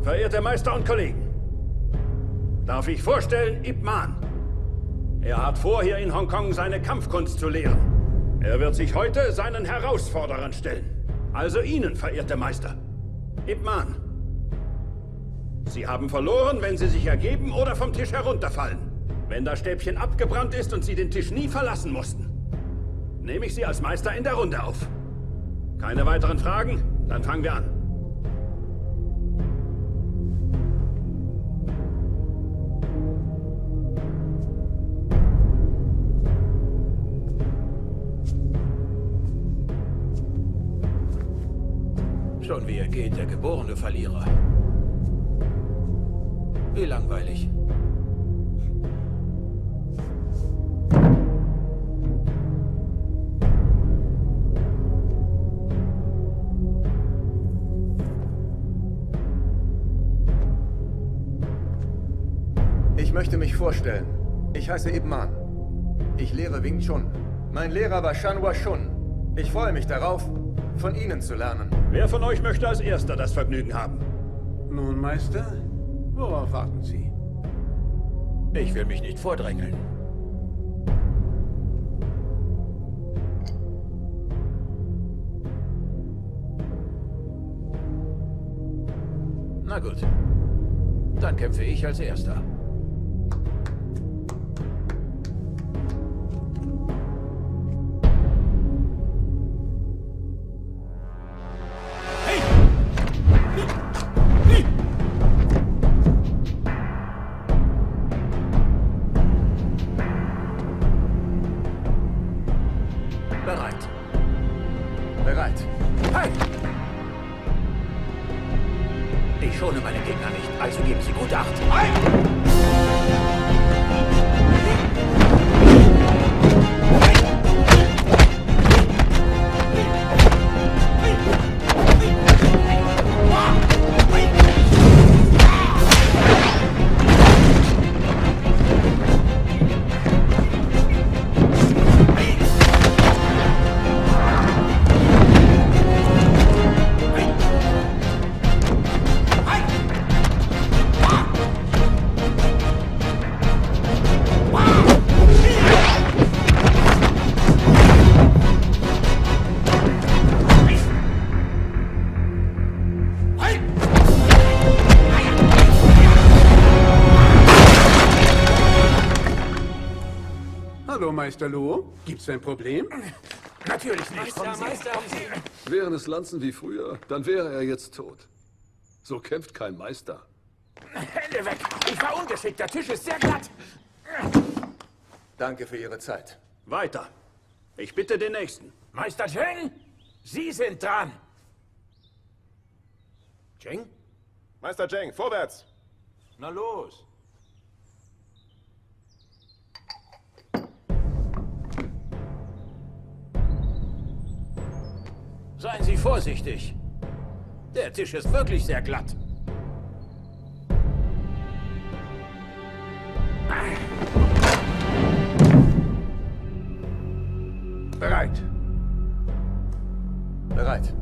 Verehrte Meister und Kollegen, darf ich vorstellen, Ip Man. Er hat vor, hier in Hongkong seine Kampfkunst zu lehren. Er wird sich heute seinen Herausforderern stellen. Also Ihnen, verehrte Meister. Ip Man. Sie haben verloren, wenn Sie sich ergeben oder vom Tisch herunterfallen. Wenn das Stäbchen abgebrannt ist und Sie den Tisch nie verlassen mussten, nehme ich Sie als Meister in der Runde auf. Keine weiteren Fragen? Dann fangen wir an. Schon wie er geht, der geborene Verlierer. Wie langweilig. Ich möchte mich vorstellen. Ich heiße Ip Man. Ich lehre Wing Chun. Mein Lehrer war Shan Hua Shun. Ich freue mich darauf, von Ihnen zu lernen. Wer von euch möchte als Erster das Vergnügen haben? Nun, Meister, worauf warten Sie? Ich will mich nicht vordrängeln. Na gut. Dann kämpfe ich als Erster. Bereit. Bereit. Hey! Ich schone meine Gegner nicht, also geben Sie gut Acht. Hallo, Meister Luo. Gibt's ein Problem? Natürlich nicht. Meister. Wären es Lanzen wie früher, dann wäre er jetzt tot. So kämpft kein Meister. Hände weg! Ich war ungeschickt, der Tisch ist sehr glatt. Danke für Ihre Zeit. Weiter. Ich bitte den Nächsten. Meister Cheng, Sie sind dran. Cheng? Meister Zheng, vorwärts! Na los. Seien Sie vorsichtig. Der Tisch ist wirklich sehr glatt. Bereit. Bereit.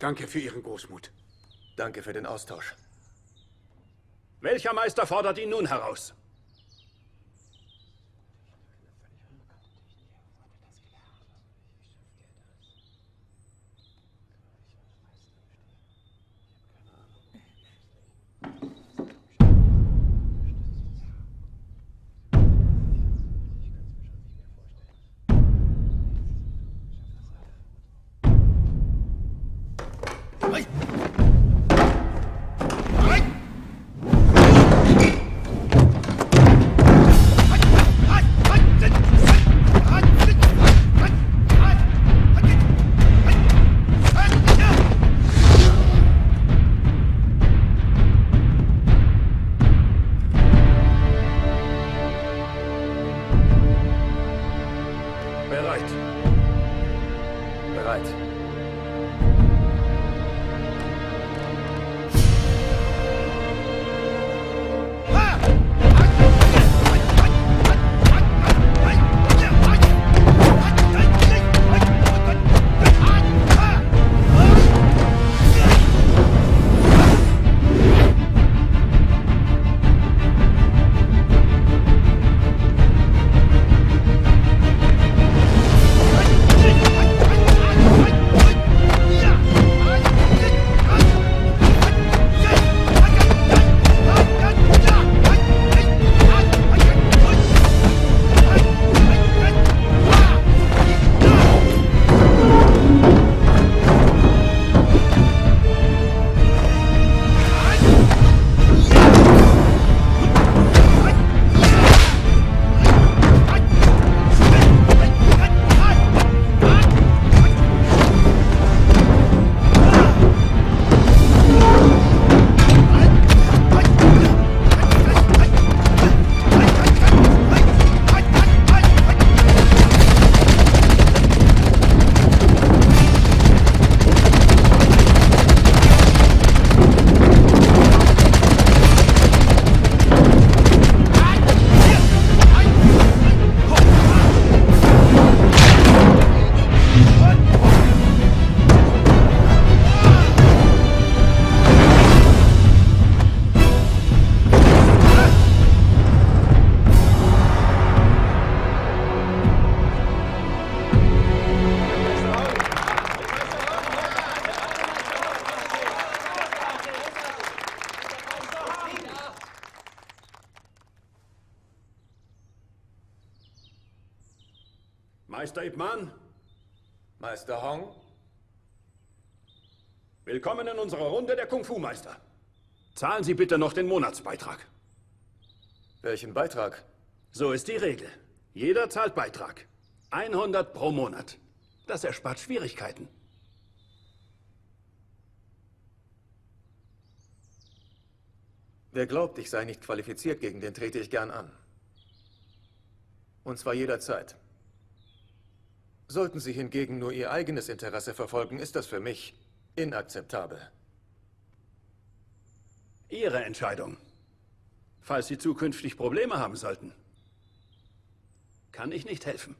Danke für Ihren Großmut. Danke für den Austausch. Welcher Meister fordert ihn nun heraus? Bereit. Bereit. Meister Ip Man, Meister Hong? willkommen in unserer Runde der Kung-Fu-Meister. Zahlen Sie bitte noch den Monatsbeitrag. Welchen Beitrag? So ist die Regel. Jeder zahlt Beitrag. 100 pro Monat. Das erspart Schwierigkeiten. Wer glaubt, ich sei nicht qualifiziert, gegen den trete ich gern an. Und zwar jederzeit. Sollten Sie hingegen nur Ihr eigenes Interesse verfolgen, ist das für mich inakzeptabel. Ihre Entscheidung. Falls Sie zukünftig Probleme haben sollten, kann ich nicht helfen.